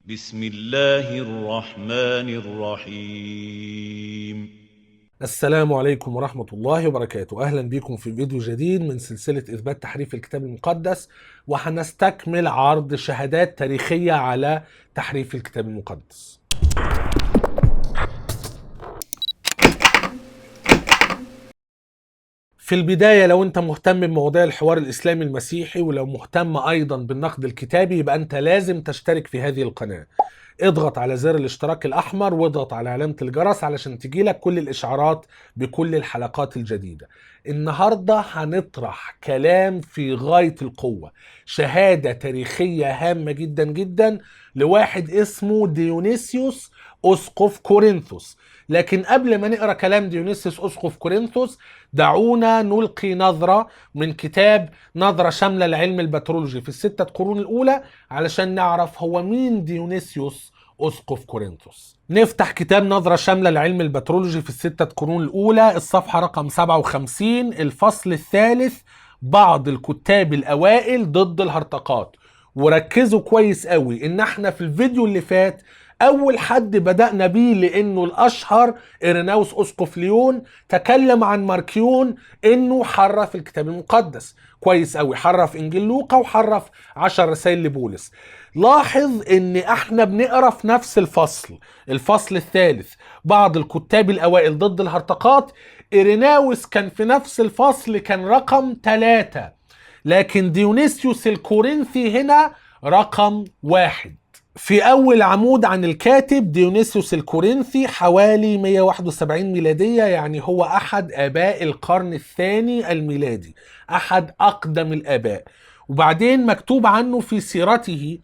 بسم الله الرحمن الرحيم. السلام عليكم ورحمة الله وبركاته. أهلا بكم في فيديو جديد من سلسلة إثبات تحريف الكتاب المقدس، وهنستكمل عرض شهادات تاريخية على تحريف الكتاب المقدس. في البداية، لو أنت مهتم بمواضيع الحوار الإسلامي المسيحي ولو مهتم أيضا بالنقد الكتابي، يبقى أنت لازم تشترك في هذه القناة. اضغط على زر الاشتراك الأحمر واضغط على علامة الجرس علشان تجيلك كل الإشعارات بكل الحلقات الجديدة. النهاردة هنطرح كلام في غاية القوة، شهادة تاريخية هامة جدا جدا لواحد اسمه ديونيسيوس أسقف كورنثوس. لكن قبل ما نقرأ كلام ديونيسيوس أسقف كورنثوس، دعونا نلقي نظرة من كتاب نظرة شاملة لعلم البترولوجي في الستة قرون الأولى علشان نعرف هو مين ديونيسيوس أسقف كورنثوس. نفتح كتاب نظرة شاملة لعلم البترولوجي في الستة قرون الأولى، الصفحة رقم 57، الفصل الثالث، بعض الكتاب الأوائل ضد الهرطقات. وركزوا كويس قوي إن احنا في الفيديو اللي فات أول حد بدأنا بيه لأنه الأشهر إيريناوس أسقف ليون تكلم عن ماركيون إنه حرف الكتاب المقدس. كويس قوي، حرف إنجيل لوقا وحرف 10 رسائل لبولس. لاحظ إن احنا بنقرأ في نفس الفصل الثالث، بعض الكتاب الأوائل ضد الهرطقات. إيريناوس كان في نفس الفصل، كان رقم 3، لكن ديونيسيوس الكورنثي هنا رقم 1. في أول عمود عن الكاتب ديونيسيوس الكورنثي حوالي 171 ميلادية، يعني هو أحد آباء القرن الثاني الميلادي، أحد أقدم الآباء. وبعدين مكتوب عنه في سيرته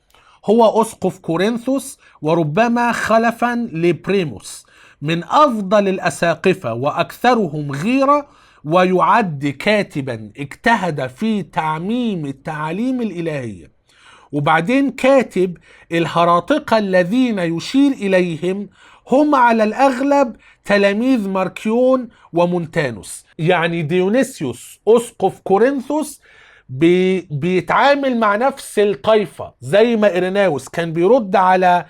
هو أسقف كورنثوس وربما خلفا لبريموس، من أفضل الأساقفة وأكثرهم غيرة، ويعد كاتبا اجتهد في تعميم التعاليم الإلهية. وبعدين كاتب الهراطقة الذين يشير إليهم هم على الأغلب تلاميذ ماركيون ومونتانوس. يعني ديونيسيوس أسقف كورنثوس بيتعامل مع نفس الطائفة، زي ما إيريناوس كان بيرد على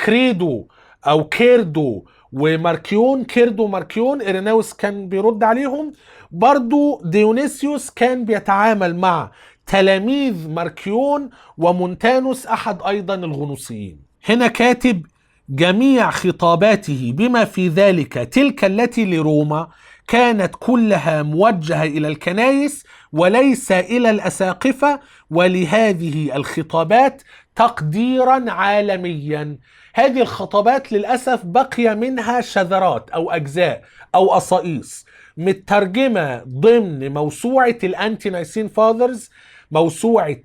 كريدو أو كيردو وماركيون، كيردو وماركيون إيريناوس كان بيرد عليهم. برضو ديونيسيوس كان بيتعامل مع تلاميذ ماركيون ومونتانوس أحد أيضا الغنوصيين. هنا كاتب جميع خطاباته بما في ذلك تلك التي لروما كانت كلها موجهة إلى الكنائس وليس إلى الأساقفة، ولهذه الخطابات تقديرا عالميا. هذه الخطابات للأسف بقي منها شذرات أو أجزاء أو أصائص مترجمة ضمن موسوعة الأنتي نايسين فاذرز، موسوعة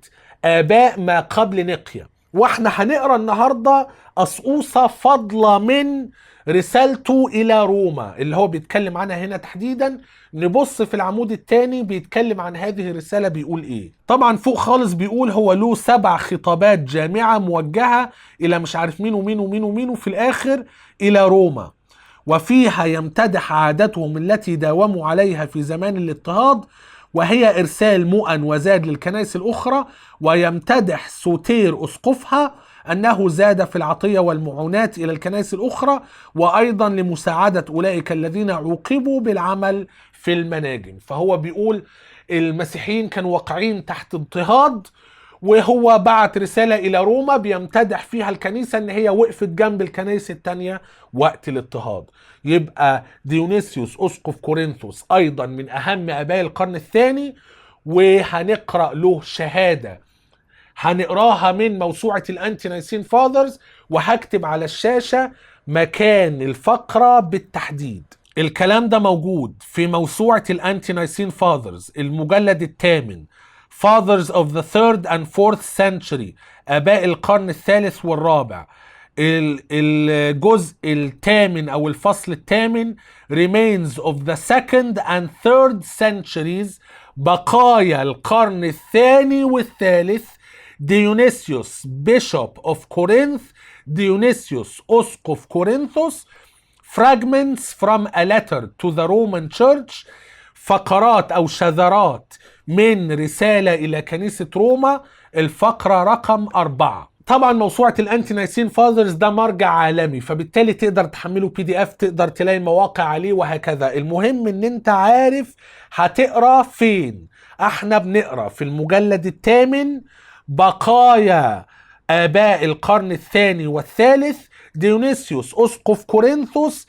آباء ما قبل نقيا. واحنا هنقرأ النهاردة أصقوصة فضلة من رسالته إلى روما اللي هو بيتكلم عنها هنا تحديدا. نبص في العمود الثاني بيتكلم عن هذه الرسالة بيقول إيه. طبعا فوق خالص بيقول هو له 7 خطابات جامعة موجهة إلى مش عارف مين ومين ومين ومين، وفي الآخر إلى روما، وفيها يمتدح عادتهم التي داوموا عليها في زمان الاضطهاد، وهي إرسال مؤن وزاد للكنائس الأخرى، ويمتدح سوتير أسقفها أنه زاد في العطية والمعونات إلى الكنائس الأخرى، وأيضا لمساعدة أولئك الذين عوقبوا بالعمل في المناجم. فهو بيقول المسيحيين كانوا واقعين تحت اضطهاد، وهو بعت رسالة إلى روما بيمتدح فيها الكنيسة إن هي وقفت جنب الكنائس التانية وقت الاضطهاد. يبقى ديونيسيوس أسقف كورنثوس أيضا من أهم آباء القرن الثاني، وهنقرأ له شهادة هنقراها من موسوعة الأنتي نايسين فاذرز، وهكتب على الشاشة مكان الفقرة بالتحديد. الكلام ده موجود في موسوعة الأنتي نايسين فاذرز المجلد الثامن، Fathers of the 3rd and 4th century، آباء القرن الثالث والرابع. الجزء الثامن أو الفصل الثامن Remains of the 2nd and 3rd centuries، بقايا القرن الثاني والثالث. ديونيسيوس Bishop of Corinth، ديونيسيوس أسقف كورنثوس. Fragments from a letter to the Roman Church، فقرات أو شذرات من رسالة إلى كنيسة روما، الفقرة رقم 4. طبعا موسوعة الانتي نايسين فاذرز ده مرجع عالمي، فبالتالي تقدر تحمله PDF، تقدر تلاقي مواقع عليه وهكذا. المهم ان انت عارف هتقرا فين. احنا بنقرا في المجلد الثامن بقايا آباء القرن الثاني والثالث ديونيسيوس أسقف كورنثوس،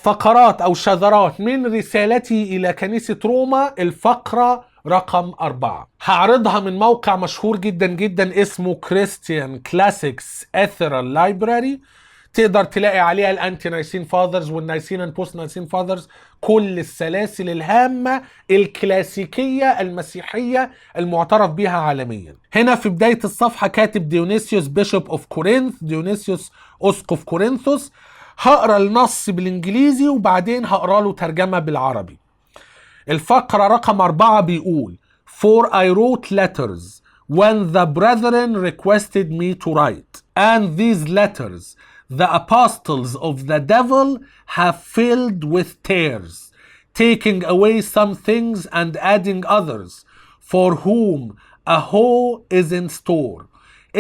فقرات أو شذرات من رسالته إلى كنيسة روما، الفقرة رقم 4. هعرضها من موقع مشهور جدا جدا اسمه كريستيان كلاسيكس اثيرال لايبراري. تقدر تلاقي عليها الانتي نايسين فاذرز والنايسين اند بوست نايسين فاذرز، كل السلاسل الهامة الكلاسيكية المسيحية المعترف بها عالميا. هنا في بداية الصفحة كاتب ديونيسيوس بيشوب اوف كورنث، ديونيسيوس اسقف كورنثوس. هقرا النص بالانجليزي وبعدين هقرا له ترجمة بالعربي. الفقرة رقم 4 بيقول: For I wrote letters when the brethren requested me to write, and these letters the apostles of the devil have filled with tears, taking away some things and adding others, for whom a woe is in store.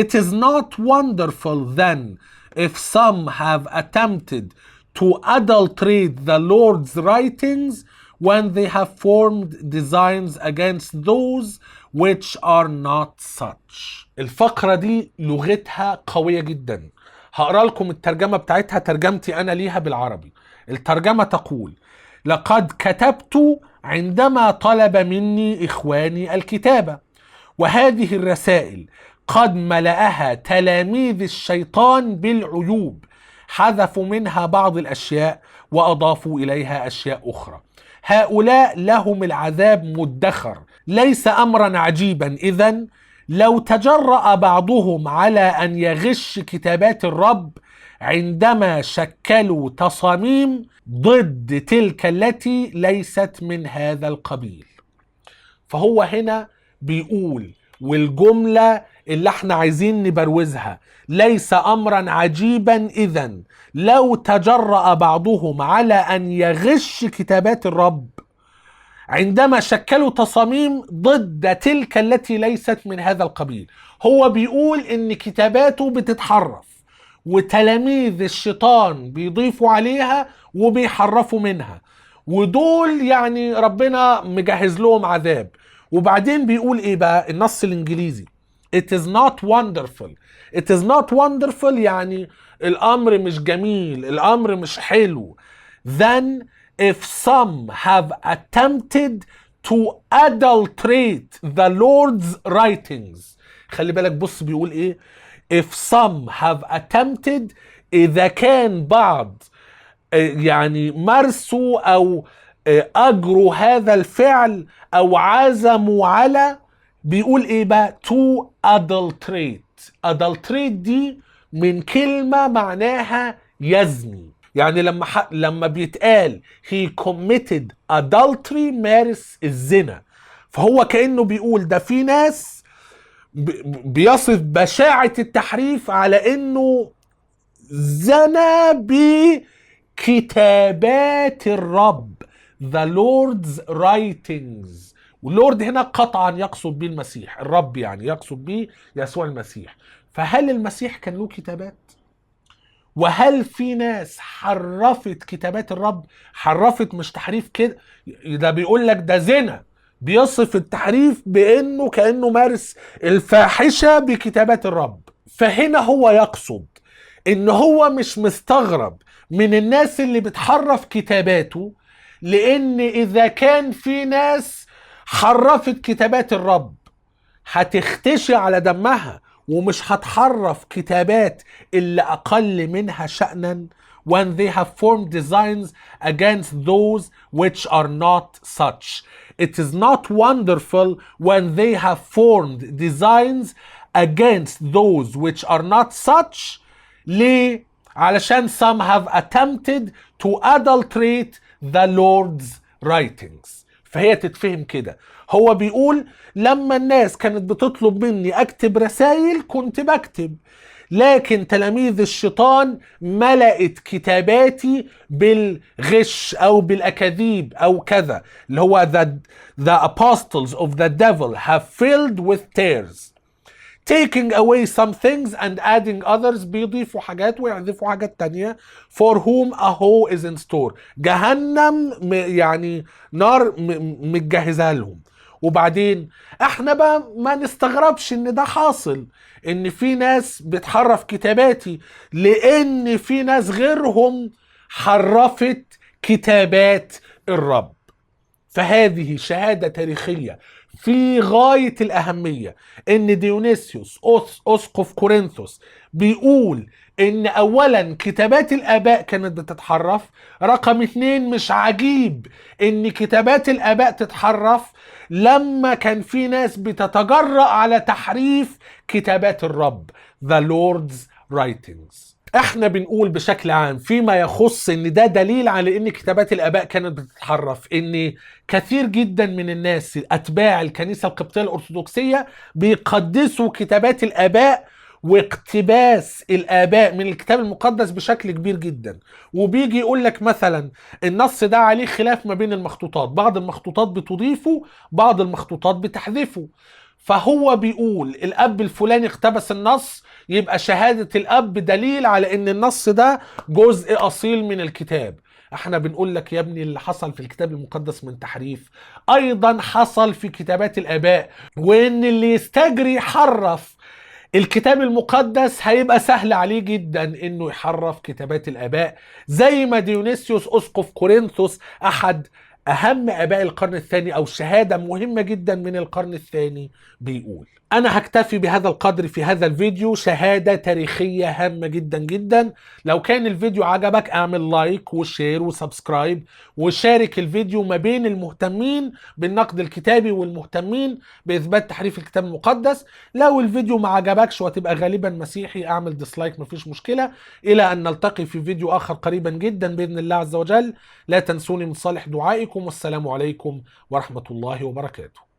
It is not wonderful then if some have attempted to adulterate the Lord's writings when they have formed designs against those which are not such. الفقرة دي لغتها قوية جدا. هقرأ لكم الترجمة بتاعتها، ترجمتي أنا ليها بالعربي. الترجمة تقول: لقد كتبت عندما طلب مني إخواني الكتابة، وهذه الرسائل قد ملأها تلاميذ الشيطان بالعيوب، حذفوا منها بعض الأشياء وأضافوا إليها أشياء أخرى. هؤلاء لهم العذاب مدخر. ليس أمرا عجيبا إذن لو تجرأ بعضهم على أن يغش كتابات الرب عندما شكلوا تصاميم ضد تلك التي ليست من هذا القبيل. فهو هنا بيقول، والجملة اللي احنا عايزين نبروزها: ليس أمرا عجيبا إذن لو تجرأ بعضهم على أن يغش كتابات الرب عندما شكلوا تصاميم ضد تلك التي ليست من هذا القبيل. هو بيقول إن كتاباته بتتحرف وتلاميذ الشيطان بيضيفوا عليها وبيحرفوا منها، ودول يعني ربنا مجهز لهم عذاب. وبعدين بيقول ايه بقى النص الانجليزي: It is not wonderful. It is not wonderful يعني الامر مش جميل، الامر مش حلو. Then if some have attempted to adulterate the Lord's writings. خلي بالك، بص بيقول ايه: if some have attempted، اذا كان بعض يعني مارسوا او اجروا هذا الفعل او عزموا على، بيقول ايه بقى: to adulterate. adulterate دي من كلمة معناها يزني، يعني لما بيتقال he committed adultery، مارس الزنا. فهو كأنه بيقول ده في ناس بيصف بشاعة التحريف على انه زنا بكتابات الرب، the Lord's writings. واللورد هنا قطعا يقصد به المسيح، الرب يعني يقصد به يسوع المسيح. فهل المسيح كان له كتابات؟ وهل في ناس حرفت كتابات الرب؟ حرفت، مش تحريف كده، ده بيقول لك ده زنا، بيصف التحريف بانه كأنه مارس الفاحشة بكتابات الرب. فهنا هو يقصد ان هو مش مستغرب من الناس اللي بتحرف كتاباته، لان اذا كان في ناس حرفت كتابات الرب هتختشي على دمها ومش هتحرف كتابات اللي اقل منها شأنا when they have formed designs against those which are not such. It is not wonderful when they have formed designs against those which are not such. ليه؟ علشان some have attempted to adulterate the Lord's writings. فهي تتفهم كده. هو بيقول لما الناس كانت بتطلب مني اكتب رسائل كنت بكتب، لكن تلاميذ الشيطان ملأت كتاباتي بالغش او بالاكاذيب او كذا، اللي هو the apostles of the devil have filled with tears, taking away some things and adding others، بيضيفوا حاجات ويحذفوا حاجات تانية. for whom a hoe is in store، جهنم يعني نار متجهزها لهم. وبعدين احنا بقى ما نستغربش ان ده حاصل، ان في ناس بتحرف كتاباتي، لان في ناس غيرهم حرفت كتابات الرب. فهذه شهادة تاريخية في غاية الأهمية، إن ديونيسيوس أسقف كورنثوس بيقول إن أولا كتابات الآباء كانت بتتحرف. رقم 2، مش عجيب إن كتابات الآباء تتحرف لما كان في ناس بتتجرأ على تحريف كتابات الرب، The Lord's writings. احنا بنقول بشكل عام فيما يخص ان ده دليل على ان كتابات الاباء كانت بتتحرف، ان كثير جدا من الناس اتباع الكنيسة القبطية الارثوذكسية بيقدسوا كتابات الاباء واقتباس الاباء من الكتاب المقدس بشكل كبير جدا. وبيجي يقول لك مثلا النص ده عليه خلاف ما بين المخطوطات، بعض المخطوطات بتضيفه، بعض المخطوطات بتحذفه. فهو بيقول الاب الفلاني اقتبس النص، يبقى شهادة الاب دليل على ان النص ده جزء اصيل من الكتاب. احنا بنقول لك يا ابني اللي حصل في الكتاب المقدس من تحريف ايضا حصل في كتابات الاباء، وان اللي يستجري يحرف الكتاب المقدس هيبقى سهل عليه جدا انه يحرف كتابات الاباء، زي ما ديونيسيوس اسقف كورنثوس احد اهم اباء القرن الثاني، او شهادة مهمة جدا من القرن الثاني، بيقول. انا هكتفي بهذا القدر في هذا الفيديو، شهادة تاريخية هامة جدا جدا. لو كان الفيديو عجبك اعمل لايك وشير وسبسكرايب، وشارك الفيديو ما بين المهتمين بالنقد الكتابي والمهتمين باثبات تحريف الكتاب المقدس. لو الفيديو ما عجبكش وتبقى غالبا مسيحي اعمل ديسلايك، مفيش مشكلة. الى ان نلتقي في فيديو اخر قريبا جدا باذن الله عز وجل. لا تنسوني من صالح دعائكم، والسلام عليكم ورحمة الله وبركاته.